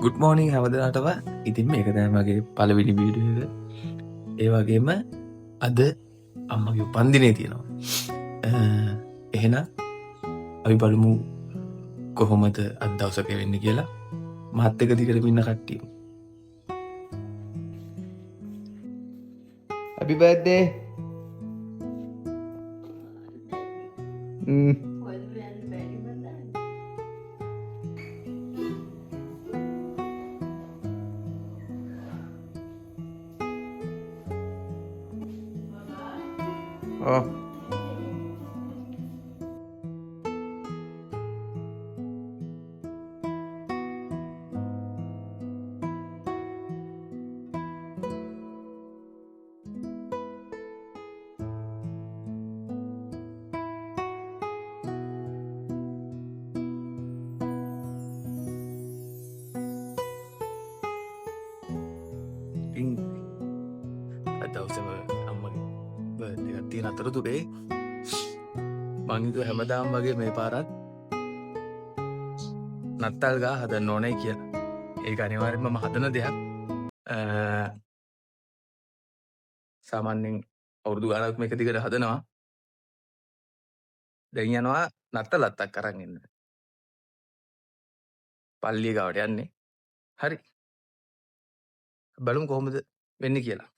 Good මෝනිින් හැමදනාටව ඉතින් මේක දෑමගේ පලවිනි වීඩිය එක. ඒ වගේම අද අම්මගේ උපන්දිනේ තියෙනවා. එහෙන අපි බලමු කොහොමද අදවසක වෙන්න කියලා මහත්තක දිකට පින්න කට්ටියමු. Happy birthday. Oh. අදවසම අම්මගේ බර්ත්ඩේ එකක් තියෙන අතරතුරේ මං හිතුවා හැමදාම වගේ මේ පාරත් නත්තල් ගා හදන්න ඕනේ කියලා. ඒක අනිවාර්යෙන්ම මම හදන දෙයක්. සාමාන්‍යයෙන් අවුරුදු ගානක් මේක දිගට හදනවා. දැන් යනවා නත්තල් අත්තක් අරන් එන්න. පල්ලිය ගාවට යන්නේ. හරි. බලමු කොහොමද වෙන්නේ කියලා.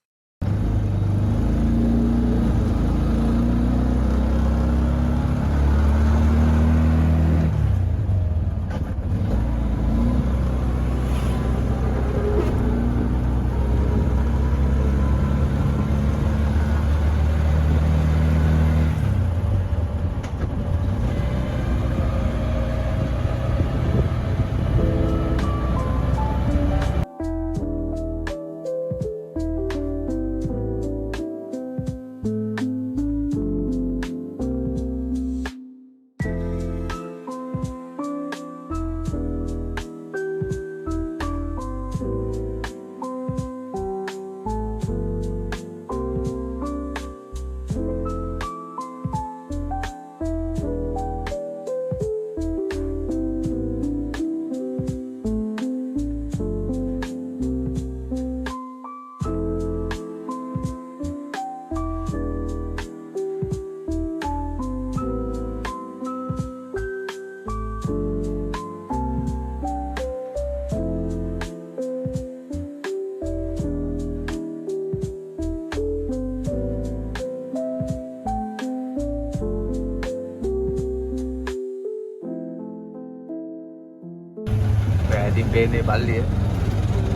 ඉතින් පේන්නේ පල්ලිය.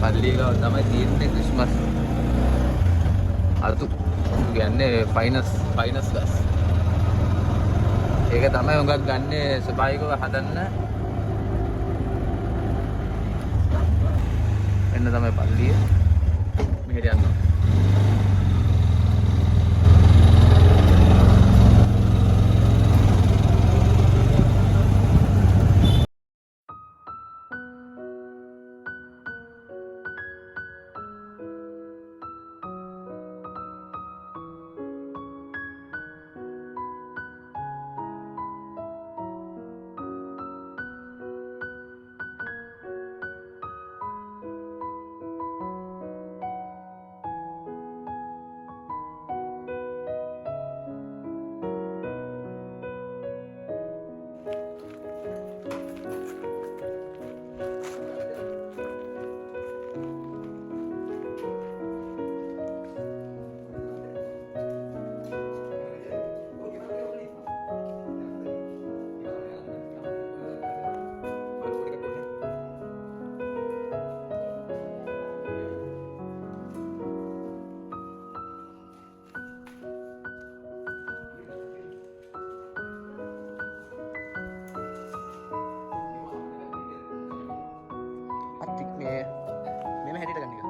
පල්ලිය ගාව තමයි තියෙන්නේ ක්‍රිස්මස් අතු කියන්නේ ෆයිනස් ගස්. ඒක තමයි උඟක් ගන්න ස්වභාවිකව හදන්න. එන්න තමයි පල්ලිය. මෙහෙට යනවා. මෙම හැටියට ගන්න එක.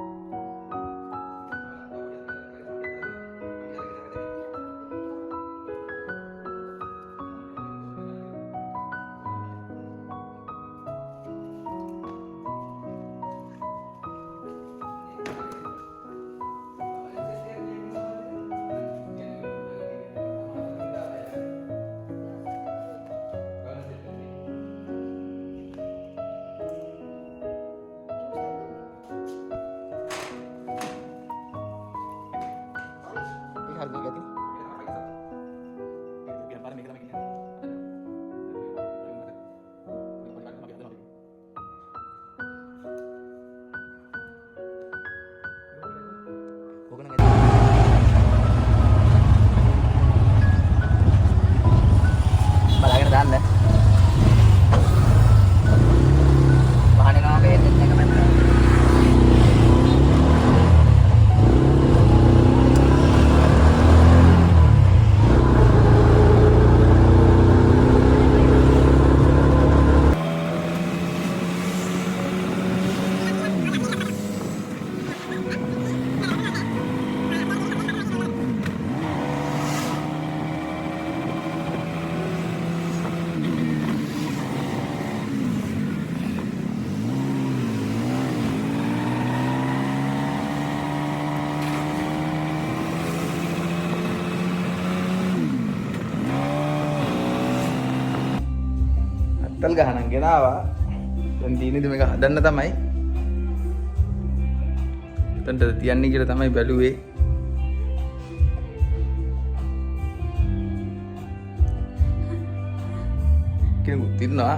නත්තල් ගහනම් ගෙනාවා. දැන් තියෙන්නේ මේක හදන්න තමයි. එතනට තියන්නේ කියලා තමයි බැලුවේ. කෙනෙකුත් ඉන්නවා.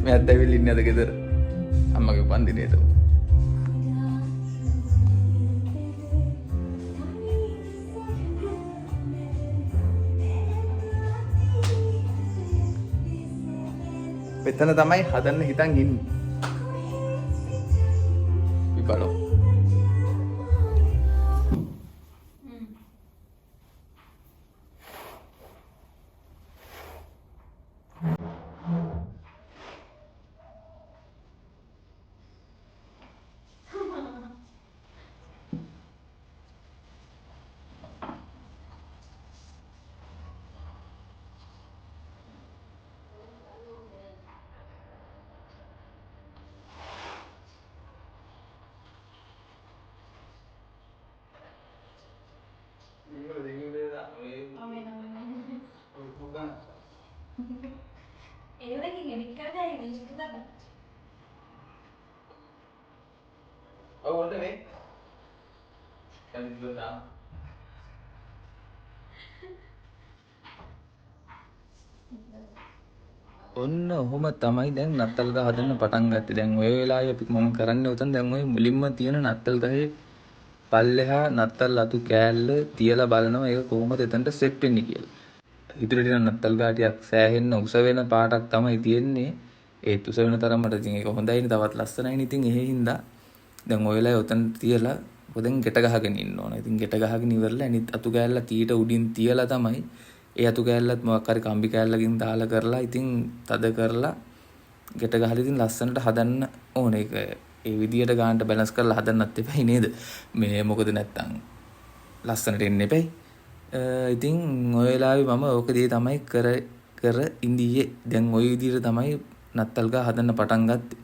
මේ අද්දවිල් ඉන්නේ අද ගෙදර අම්මගේ උපන්දිනේට. මෙතන තමයි හදන්න හිතන් ඉන්නේ. විපලෝ. ඔන්න ඔහොම තමයි දැන් නත්තල් ගහ හදන්න පටන් ගත්තේ. දැන් ඔය වෙලාවේ අපි මම කරන්නේ උතන් දැන් ඔය මුලින්ම තියෙන නත්තල් ගහේ පල්ලෙහා නත්තල් අතු කෑල්ල තියලා බලනවා ඒක කොහොමද එතනට සෙට් වෙන්නේ කියලා. ඉදිරියට යන නත්තල් ගහ ටිකක් සෑහෙන්න උස වෙන පාටක් තමයි තියෙන්නේ. ඒත් උස වෙන තරමට ඉතින් ඒක හොඳයිනේ තවත් ලස්සනයිනේ. ඉතින් ඒ හින්දා දැන් ඔය වෙලාවේ උතන් තියලා පොදෙන් ගෙට ගහගෙන ඉන්න ඕන. ඉතින් ගෙට ගහගෙන ඉවරලා අනිත් අතු කෑල්ල තීට උඩින් තියලා තමයි ඒ අතු කෑල්ලත් මොකක් හරි කම්බි කෑල්ලකින් දාලා කරලා ඉතින් තද කරලා ගෙට ගහලා ඉතින් ලස්සනට හදන්න ඕනේ. ඒක ඒ විදියට ගානට බැලන්ස් කරලා හදන්නත් එපයි නේද? මේ මොකද නැත්තම් ලස්සනට එන්න එපයි. ඉතින් ඔය වෙලාවේ මම ඕකදී තමයි කර ඉඳියේ. දැන් ওই විදියට තමයි නත්තල් ගහ හදන්න පටන් ගත්තේ.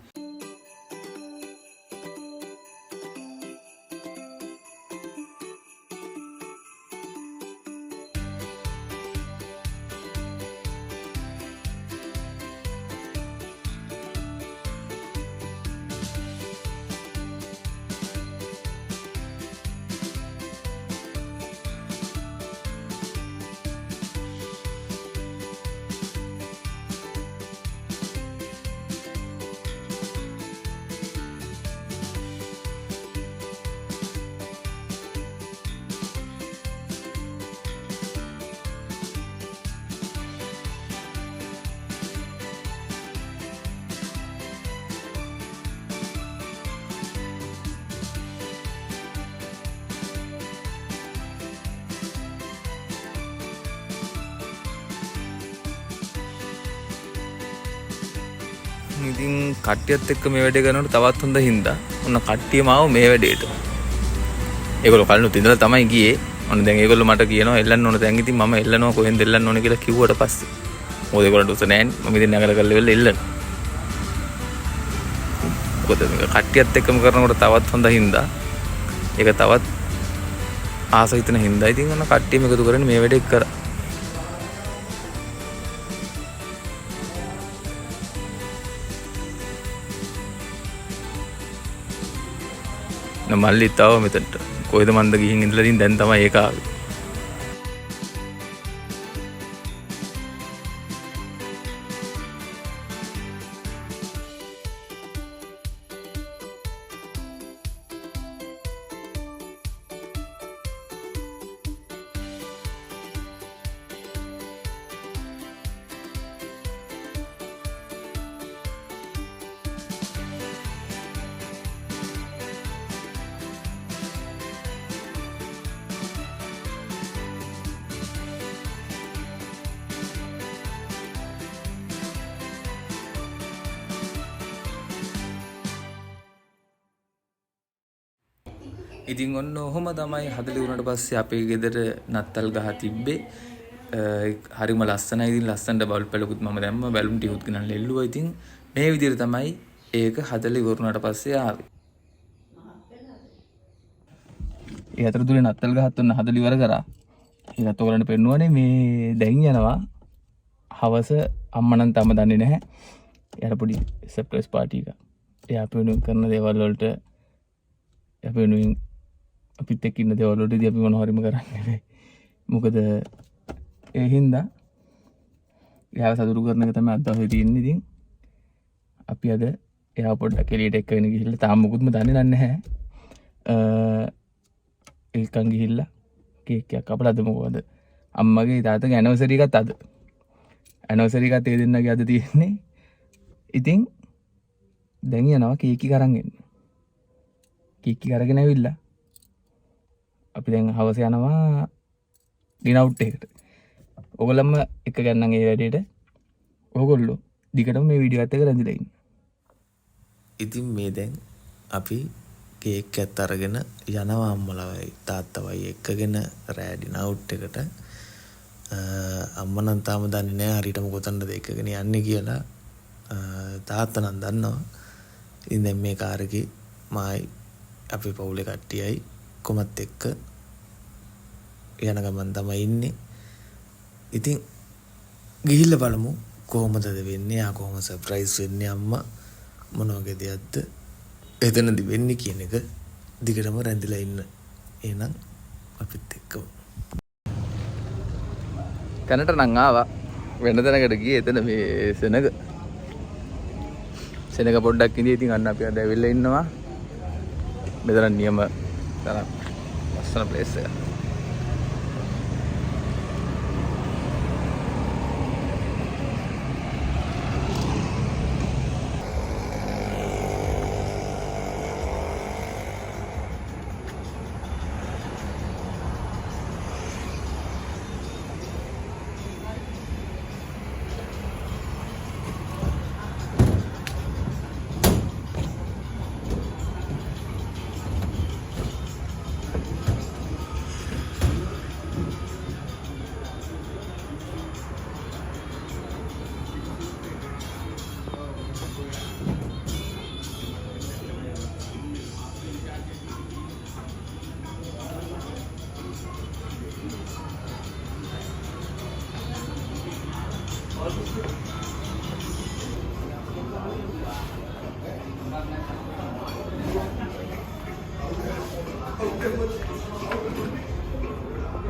ඉතින් කට්ටියත් එක්ක මේ වැඩේ කරනකොට තවත් හොඳ හින්දා ඔන්න කට්ටියම ආව මේ වැඩේට. ඒගොල්ලෝ කලිනුත් ඉඳලා තමයි ගියේ. ඔන්න දැන් ඒගොල්ලෝ මට කියනවා එල්ලන්න ඕන. දැන් ඉතින් මම එල්ලනවා කොහෙන්ද එල්ලන්න ඕන කියලා කිව්වට පස්සේ මොකද ඒගොල්ලන්ට උස නැහැනේ. මම ඉතින් නගර කරලා වෙල එල්ලන. මොකද මේක කට්ටියත් එක්කම කරනකොට තවත් හොඳ හින්දා ඒක තවත් ආස හිතන හින්දා ඉතින් ඔන්න කට්ටියම එකතු කරගෙන මේ වැඩේ කරා. මල්ලිත් ආව මෙතනට. කොහෙද මන්ද ගිහින් ඉඳලා ඉතින් දැන් තමයි ඒක ආවේ. ඉතින් ඔන්න ඔහොම තමයි හදලා ඉවරනට පස්සේ අපේ ගෙදර නත්තල් ගහ තිබ්බේ. හරිම ලස්සනයි. ඉතින් ලස්සනට බල්බ් පැලකුත් මම දැම්ම. බැලුම් ටිකුත් ගෙනල්ලා එල්ලුවා. ඉතින් මේ විදිහට තමයි ඒක හදලා ඉවරනට පස්සේ ආවේ. ඒ අතරතුරේ නත්තල් ගහත් ඔන්න හදලා ඉවර කරා. ඒකත් ඔයගලන්ට පෙන්නුවනේ මේ දැන් යනවා හවස අම්මා නම් තාම දන්නේ නැහැ. එයාට පොඩි සර්ප්‍රයිස් පාටි එකක්. එයා අපි වෙනුවෙන් කරන දේවල් වලට අපි වෙනුවෙන් අපිත් එක්ක ඉන්න දේවල් වලටදී අපි මොනවා හරිම කරන්නේ. මොකද ඒ හින්දා එයාව සතුටු කරන එක තමයි අද දවසේ තියෙන්නේ. ඉතින් අපි අද එයා පොඩ්ඩක් එළියට එක්කගෙන ගිහිල්ලා තාම මුකුත්ම දන්නේ නැහැ. ඒකන් ගිහිල්ලා කේක් එකක් කපලා අද මොකද අම්මගේ තාත්තගේ ඇනිවර්සරි එකත් අද. ඇනිවර්සරි එකත් ඒ දෙන්නගේ අද තියෙන්නේ. ඉතින් දැන් යනවා කේක් එක අරන් එන්න. කේක් එක අරගෙන ඇවිල්ලා අපි දැන් හවස යනවා ඩිනර් අවුට් එකට. ඔයගොල්ලන්ම එක ගන්නම් ඒ වැඩේට. ඔයගොල්ලෝ දිගටම මේ වීඩියෝ එකත් එක්ක රැඳිලා ඉන්න. ඉතින් මේ දැන් අපි කේක් එකත් අරගෙන යනවා අම්මලවයි තාත්තවයි එක්කගෙන රෑ ඩිනර් අවුට් එකට. අම්මා නම් තාම දන්නේ නැහැ හරියටම කොතනද එක්කගෙන යන්නේ කියලා. තාත්තා නම් දන්නවා. ඉතින් දැන් මේ කාර් එකේ මායි අපේ පවුලේ කට්ටියයි කොමත් එක්ක යන ගමන් තමයි ඉන්නේ. ඉතින් ගිහිල්ලා බලමු කොහොමද වෙන්නේ. ආ කොහොම සර්ප්‍රයිස් වෙන්නේ අම්මා මොන වගේ දෙයක්ද එතනදි වෙන්නේ කියන එක දිගටම රැඳිලා ඉන්න. එහෙනම් අපිත් එක්කම කනට නම් ආවා වෙන තැනකට ගියේ එතන මේ සෙනග පොඩ්ඩක් ඉඳී. ඉතින් අන්න අපි අද ඇවිල්ලා ඉන්නවා. මෙතන නියම තරම් ලස්සන ප්ලේස් එක.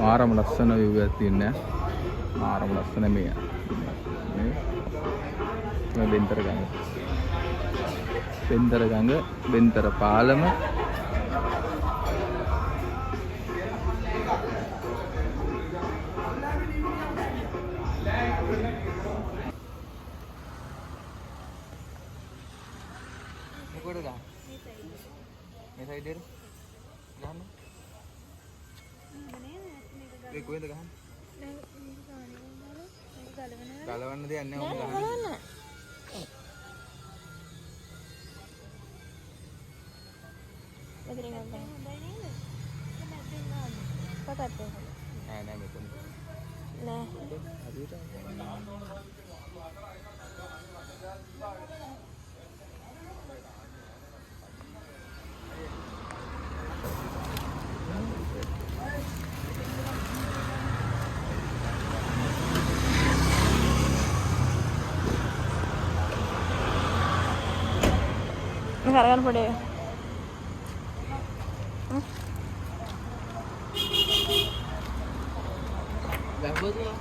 මාරම ලස්සන view එකක් තියෙනවා. මාරම ලස්සන මේ බෙන්තර ගඟ. බෙන්තර ගඟ, බෙන්තර පාලම. මොකටද ගන්න? මේ සයිඩ් එකට ගන්න. ඒ කොහෙද ගහන්නේ? ගලවන්න දෙයක් නැහැ උඹ ගහන්න. නෑ මෙතන. නෑ. Kargan pade. Gabut lo.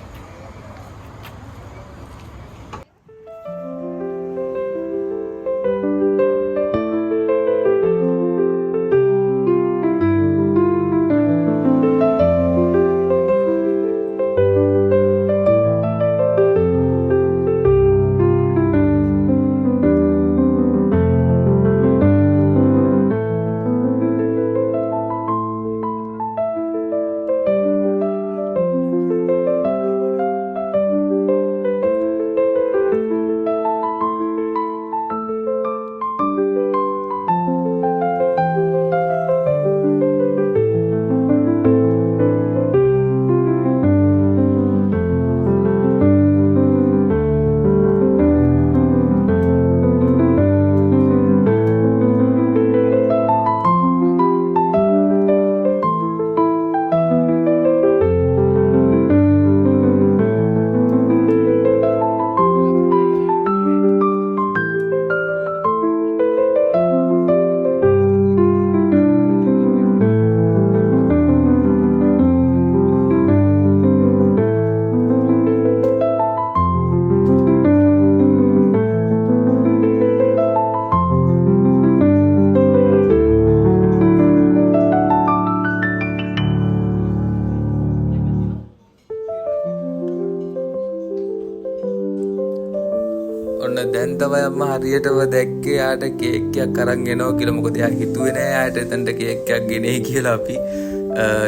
දැන් තමයි අම්මා හරියටම දැක්කේ යාට කේක් එකක් අරන් එනවා කියලා. මොකද එයා හිතුවේ නෑ යාට එතනට කේක් එකක් ගෙනේ කියලා අපි.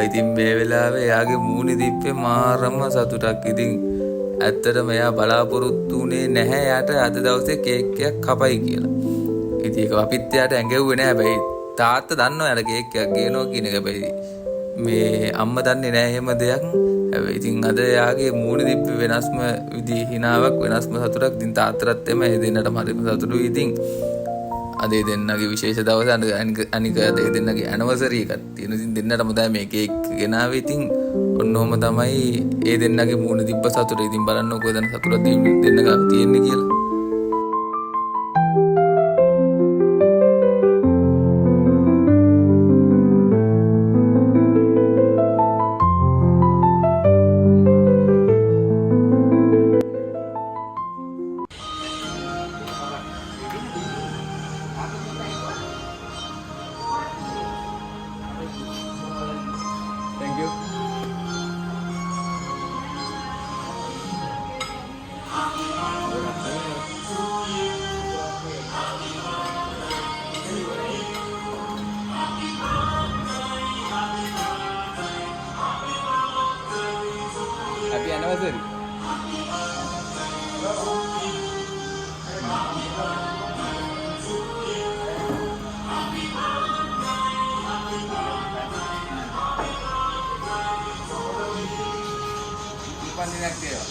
ඉතින් මේ වෙලාවේ එයාගේ මූණේ දිප්පේ මාරම සතුටක්. ඉතින් ඇත්තටම එයා බලාපොරොත්තු වුණේ නැහැ යාට අද දවසේ කේක් එකක් කපයි කියලා. ඉතින් ඒක අපිත් එයාට ඇඟෙව්වේ නෑ. හැබැයි තාත්තා දන්නවා යාට කේක් එකක් ගේනවා කියන එක. හැබැයි මේ අම්මා දන්නේ නෑ එහෙම දෙයක්. හැබැයි ඉතින් අද යාගේ මූණ දිප්පේ වෙනස්ම විදිහේ හිනාවක් වෙනස්ම සතුටක්. ඉතින් තාත්තටත් එම ඒ දෙන්නටම හරිම සතුටුයි. ඉතින් අද ඒ දෙන්නගේ විශේෂ දවස අනික අද ඒ දෙන්නගේ ඇනිවර්සරි එකක් තියෙනවා. ඉතින් දෙන්නටම තමයි මේ කේක් ගෙනාවේ. ඉතින් ඔන්නෝම තමයි ඒ දෙන්නගේ මූණ දිප්ප සතුට. ඉතින් බලන්නකෝ එතන සතුටක් දෙන්න ගාව තියෙන්නේ කියලා. Thank you. Happy anniversary. Pandinak dia.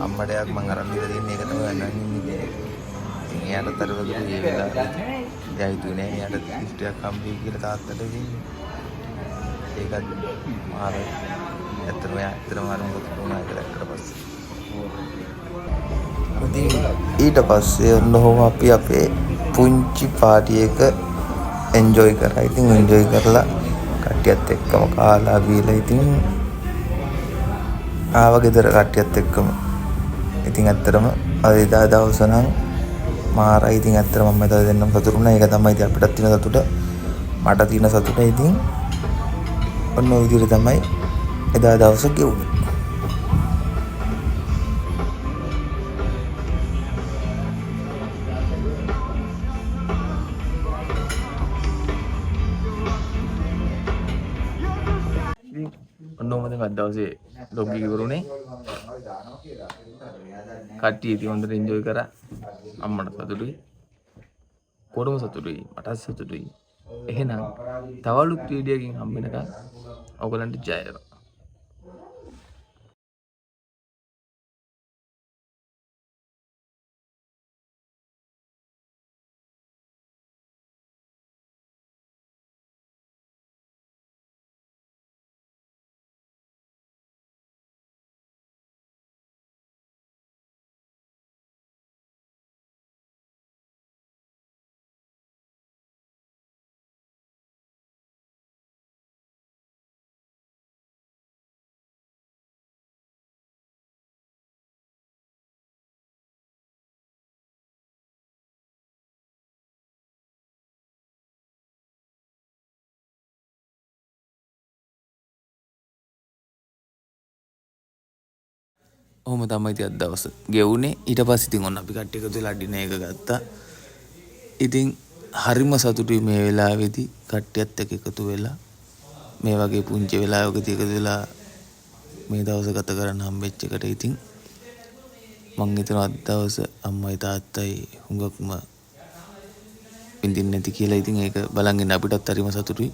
අම්මටයක් මං අරන් දීලා තියෙන්නේ ඒක තමයි ගන්න ඉන්නේ. ඉතින් එයාට තරවලු ඒ වෙලාවේ එයා හිතුවේ නෑ එයාට ගිෆ්ට් එකක් හම්බෙයි කියලා තාත්තට. ඉතින් ඒකත් මාර ඇත්තටම මාර මොකද වුණා කියලා දැක්කට පස්සේ. ඉතින් ඊට පස්සේ ඔන්නෝම අපි අපේ පුංචි පාටි එක එන්ජොයි කරා. ඉතින් එන්ජොයි කරලා කට්ටියත් එක්කම කාලා බීලා ඉතින් ආව ගෙදර කට්ටියත් එක්කම. ඉතින් ඇත්තටම අද එදා දවස නම් මාරයි. ඉතින් ඇත්තටම මම එදා දෙන්නම සතුටු වුණා. ඒක තමයි ඉතින් අපිටත් තියෙන සතුට, මට තියෙන සතුට. ඉතින් ඔන්න ඔය විදිහට තමයි එදා දවස ගෙවුනේ. ඔන්නෝම තමයි අද දවසේ ලොග් එක ඉවරුනේ. කට්ටිය ඉතින් හොඳට එන්ජොයි කරා. අම්මට සතුටුයි, කොරම සතුටුයි, මටත් සතුටුයි. එහෙනම් තවලුත් වීඩියෝ එකකින් හම්බ වෙනකන් ඔයගලන්ට ජය වේවා. ඔහොම තමයි ඉතින් අද දවස ගෙවුනේ. ඊට පස්සේ ඉතින් ඔන්න අපි කට්ටිය එකතු වෙලා ඩිනර් එක ගත්තා. ඉතින් හරිම සතුටුයි මේ වෙලාවේදී කට්ටියත් එක්ක එකතු වෙලා මේ වගේ පුංචි වෙලාවකදී එකතු වෙලා මේ දවස ගත කරන්න හම්බෙච්ච එකට. ඉතින් මං හිතනවා අද දවස අම්මයි තාත්තයි හුඟක්ම විඳින්න නැති කියලා ඉතින් ඒක බලන් ඉන්න අපිටත් හරිම සතුටුයි.